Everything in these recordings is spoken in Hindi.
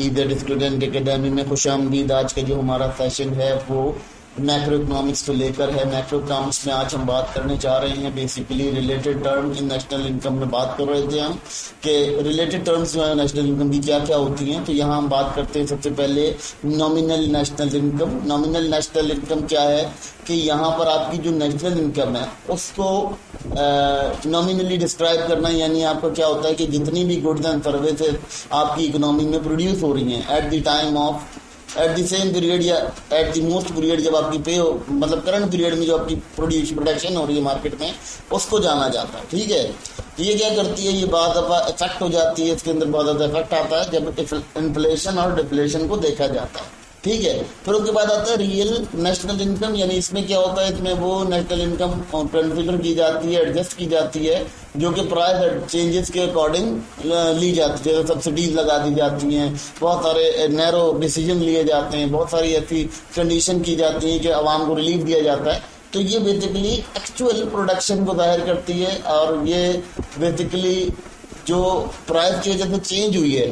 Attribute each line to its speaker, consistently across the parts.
Speaker 1: ईदर स्टूडेंट एकेडमी में खुशामदीद। आज का जो हमारा सेशन है वो मैक्रो इकोनॉमिक्स को लेकर है। मैक्रो इकोनॉमिक्स में आज हम बात करने जा रहे हैं basically related term in national income में बात कर रहे थे हम कि रिलेटेड टर्म्स जो है नेशनल इनकम की क्या क्या होती हैं। तो यहाँ हम बात करते हैं सबसे पहले nominal national income. Nominal national income क्या है कि यहाँ पर आपकी जो नेशनल इनकम है उसको नॉमिनली डिस्क्राइब करना, यानी आपको क्या होता है कि जितनी भी गुड्स एंड सर्विसेज आपकी इकोनॉमी में प्रोड्यूस हो रही हैं at the time of at the same period या एट द मोस्ट पीरियड जब आपकी पे हो, मतलब करंट पीरियड में जो आपकी प्रोडक्शन हो रही है मार्केट में, उसको जाना जाता है। ठीक है, ये क्या करती है, ये बहुत दफा इफेक्ट हो जाती है, इसके अंदर बहुत ज़्यादा इफेक्ट आता है जब इन्फ्लेशन और डिफ्लेशन को देखा जाता है। ठीक है, फिर उसके बाद आता है रियल नेशनल इनकम, यानी इसमें क्या होता है, इसमें वो नेशनल इनकम कंसिडर की जाती है, एडजस्ट की जाती है, जो कि प्राइस चेंजेस के अकॉर्डिंग ली जाती है। जैसे सब्सिडीज लगा दी जाती हैं, बहुत सारे नैरो डिसीजन लिए जाते हैं, बहुत सारी ऐसी कंडीशन की जाती हैं कि आवाम को रिलीफ दिया जाता है। तो ये बेसिकली एक्चुअल प्रोडक्शन को जाहिर करती है, और ये बेसिकली जो प्राइस की वजह से चेंज हुई है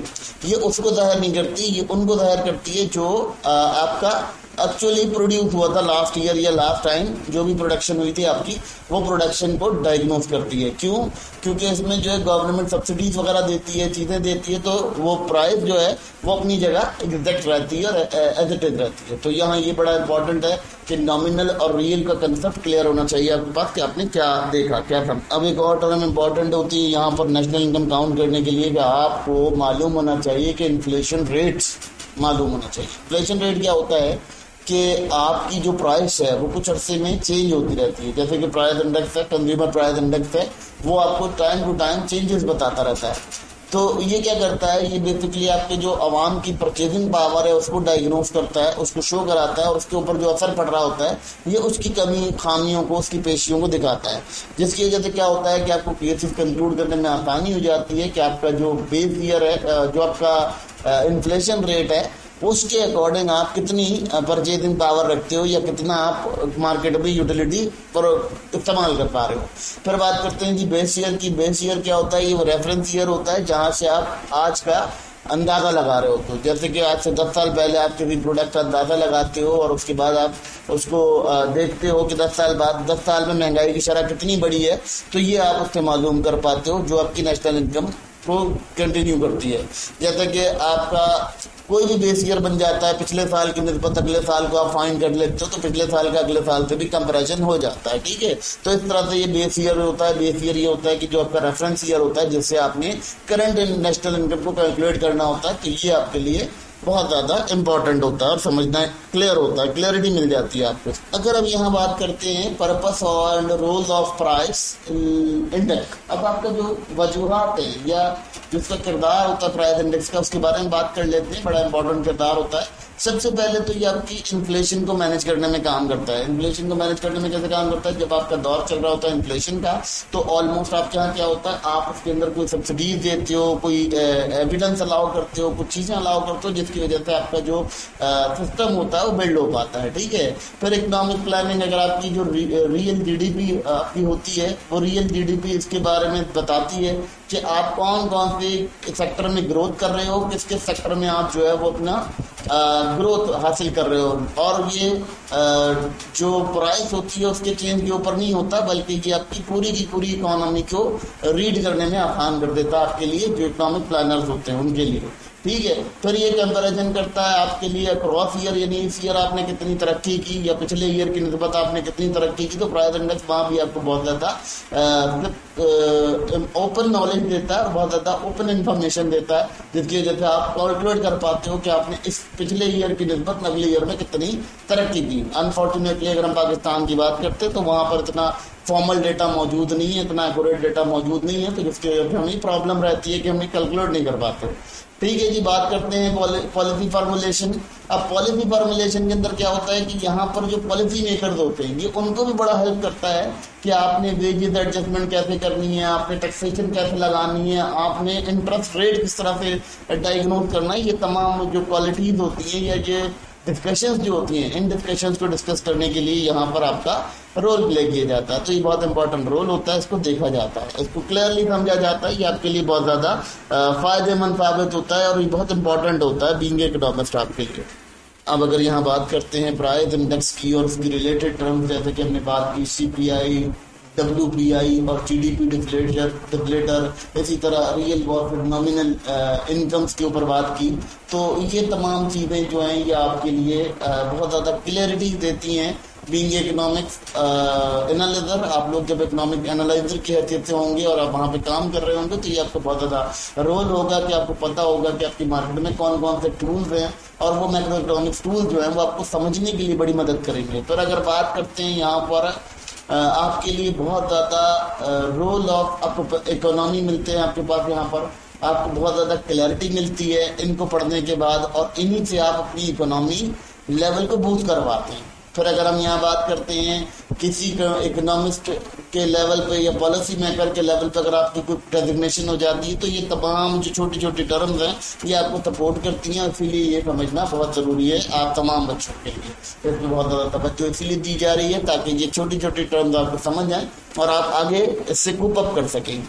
Speaker 1: ये उसको जाहिर नहीं करती, ये उनको जाहिर करती है जो आपका एक्चुअली प्रोड्यूस हुआ था लास्ट ईयर या लास्ट टाइम जो भी प्रोडक्शन हुई थी आपकी, वो प्रोडक्शन को डायग्नोस करती है। क्यों? क्योंकि इसमें जो है गवर्नमेंट सब्सिडीज वगैरह देती है, चीज़ें देती है, तो वो प्राइस जो है वो अपनी जगह एग्जैक्ट रहती है और एज इट इज रहती है। तो यहाँ ये बड़ा इंपॉर्टेंट है कि नॉमिनल और रियल का कंसेप्ट क्लियर होना चाहिए आपके पास कि आपने क्या देखा, क्या समझ। अब एक और टर्म इंपॉर्टेंट होती है यहाँ पर नेशनल इनकम काउंट करने के लिए कि आपको मालूम होना चाहिए कि इन्फ्लेशन रेट्स मालूम होना चाहिए। इन्फ्लेशन रेट क्या होता है कि आपकी जो प्राइस है वो कुछ अरसे में चेंज होती रहती है। जैसे कि प्राइस इंडेक्स है, कंज्यूमर प्राइस इंडेक्स है, वो आपको टाइम टू टाइम चेंजेस बताता रहता है। तो ये क्या करता है, ये बेसिकली आपके जो आवाम की परचेजिंग पावर है उसको डायग्नोस करता है, उसको शो कराता है, और उसके ऊपर जो असर पड़ रहा होता है ये उसकी कमी खामियों को, उसकी पेशियों को दिखाता है। जिसकी वजह से क्या होता है कि आपको केसेस कंक्लूड करने में आसानी हो जाती है कि आपका जो बेस ईयर है, जो आपका इन्फ्लेशन रेट है, उसके अकॉर्डिंग आप कितनी परचेजिंग पावर रखते हो या कितना आप मार्केट में यूटिलिटी पर इस्तेमाल कर पा रहे हो। फिर बात करते हैं जी बेस ईयर की। बेस ईयर क्या होता है, ये वो रेफरेंस ईयर होता है जहां से आप आज का अंदाज़ा लगा रहे हो। तो जैसे कि आज से 10 साल पहले आप किसी प्रोडक्ट का अंदाज़ा लगाते हो और उसके बाद आप उसको देखते हो कि 10 साल बाद 10 साल में महंगाई की शरह कितनी बड़ी है, तो ये आप उससे मालूम कर पाते हो जो आपकी नेशनल इनकम को कंटिन्यू करती है। जैसे कि आपका कोई भी बेस ईयर बन जाता है, पिछले साल की निस्बत अगले साल को आप फाइंड कर लेते हो, तो पिछले साल का अगले साल से भी कंपैरिजन हो जाता है। ठीक है, तो इस तरह से ये बेस ईयर होता है। बेस ईयर ये होता है कि जो आपका रेफरेंस ईयर होता है जिससे आपने करंट नेशनल इनकम को कैलकुलेट करना होता है। तो ये आपके लिए बहुत ज़्यादा इंपॉर्टेंट होता है और समझना क्लियर होता है, क्लियरिटी मिल जाती है आपको। अगर अब यहाँ बात करते हैं purpose and role of price index, अब आपका जो वजूहात है या जिसका किरदार होता है प्राइस इंडेक्स का, उसके बारे में बात कर लेते हैं। बड़ा इंपॉर्टेंट किरदार होता है। सबसे पहले तो ये आपकी इन्फ्लेशन को मैनेज करने में काम करता है। इन्फ्लेशन को मैनेज करने में कैसे काम करता है, जब आपका दौर चल रहा होता है इन्फ्लेशन का, तो ऑलमोस्ट आपके यहाँ क्या होता है, आप उसके अंदर कोई सब्सिडीज देते हो, कोई एविडेंस अलाउ करते हो, कुछ चीज़ें अलाउ करते हो, जिसकी वजह से आपका जो सिस्टम होता है वो बिल्ड हो पाता है। ठीक है, फिर इकोनॉमिक प्लानिंग, अगर आपकी जो रियल जीडीपी आपकी होती है, वो रियल जीडीपी इसके बारे में बताती है कि आप कौन कौन से सेक्टर में ग्रोथ कर रहे हो, किस किस सेक्टर में आप जो है वो अपना ग्रोथ हासिल कर रहे हो। और ये जो प्राइस होती है उसके चेंज के ऊपर नहीं होता, बल्कि ये आपकी पूरी की पूरी इकोनॉमी को रीड करने में आसान कर देता है आपके लिए, जो इकोनॉमिक प्लानर्स होते हैं उनके लिए। ठीक है, फिर ये कंपैरिजन करता है आपके लिए अक्रॉस ईयर, यानी इस ईयर आपने कितनी तरक्की की या पिछले ईयर की निस्बत आपने कितनी तरक्की की। तो प्राइस इंडेक्स वहाँ भी आपको बहुत ज़्यादा ओपन नॉलेज देता है और बहुत ज़्यादा ओपन इन्फॉर्मेशन देता है, जिसकी वजह से आप कैलकुलेट कर पाते हो कि आपने इस पिछले ईयर की निस्बत अगले ईयर में कितनी तरक्की की। अनफॉर्चुनेटली अगर हम पाकिस्तान की बात करते हैं तो वहाँ पर इतना फॉर्मल डेटा मौजूद नहीं है, इतना एक्यूरेट डेटा मौजूद नहीं है, तो जिसकी वजह से हमें प्रॉब्लम रहती है कि हमें कैलकुलेट नहीं कर पाते। ठीक है जी, बात करते हैं पॉलिसी फार्मूलेशन। अब पॉलिसी फार्मूलेशन के अंदर क्या होता है कि यहाँ पर जो पॉलिसी मेकर्स होते हैं ये उनको भी बड़ा हेल्प करता है कि आपने वेजेस एडजस्टमेंट कैसे करनी है, आपने टैक्सेशन कैसे लगानी है, आपने इंटरेस्ट रेट किस तरह से डायग्नोज करना है। ये तमाम जो क्वालिटीज होती हैं या ये डिस्कशंस जो होती हैं, इन डिस्कशंस को डिस्कस करने के लिए यहाँ पर आपका रोल प्ले किया जाता है। तो ये बहुत इंपॉर्टेंट रोल होता है, इसको देखा जाता है, इसको क्लियरली समझा जाता है। ये आपके लिए बहुत ज़्यादा फायदेमंद साबित होता है और ये बहुत इंपॉर्टेंट होता है बीइंग इकोनॉमिस्ट आपके लिए। अब अगर यहाँ बात करते हैं प्राइस इंडेक्स की और उसकी रिलेटेड टर्म्स, जैसे कि हमने बात की CPI, WPI और GDP डिफ्लेटर, इसी तरह रियल प्रॉफिट, नॉमिनल इनकम्स के ऊपर बात की, तो ये तमाम चीज़ें जो हैं ये आपके लिए बहुत ज़्यादा क्लियरिटी देती हैं। बीइंग इकोनॉमिक्स एनालिजर, आप लोग जब इकोनॉमिक एनालाइजर की हैसियत से होंगे और आप वहाँ पे काम कर रहे होंगे तो ये आपको बहुत ज़्यादा रोल होगा कि आपको पता होगा कि आपकी मार्केट में कौन कौन से टूल्स हैं, और वो मैक्रो इकोनॉमिक्स टूल जो हैं वो आपको समझने के लिए बड़ी मदद करेंगे। पर अगर बात करते हैं यहाँ पर आपके लिए बहुत ज़्यादा रोल ऑफ आपको इकोनॉमी मिलते हैं आपके पास, यहाँ पर आपको बहुत ज़्यादा क्लैरिटी मिलती है इनको पढ़ने के बाद, और इन्हीं से आप अपनी इकोनॉमी लेवल को बूस्ट करवाते हैं। फिर अगर हम यहाँ बात करते हैं किसी इकोनॉमिस्ट के लेवल पे या पॉलिसी मेकर के लेवल पे अगर आपकी कोई डेजिग्नेशन हो जाती है तो ये तमाम जो छोटी छोटी टर्म्स हैं ये आपको सपोर्ट करती हैं, इसीलिए ये समझना बहुत ज़रूरी है आप तमाम बच्चों के लिए। इसमें बहुत ज़्यादा तवज्जो इसलिए दी जा रही है ताकि ये छोटी छोटी टर्म्स आपको समझ आए और आप आगे इससे कूप अप कर सकें।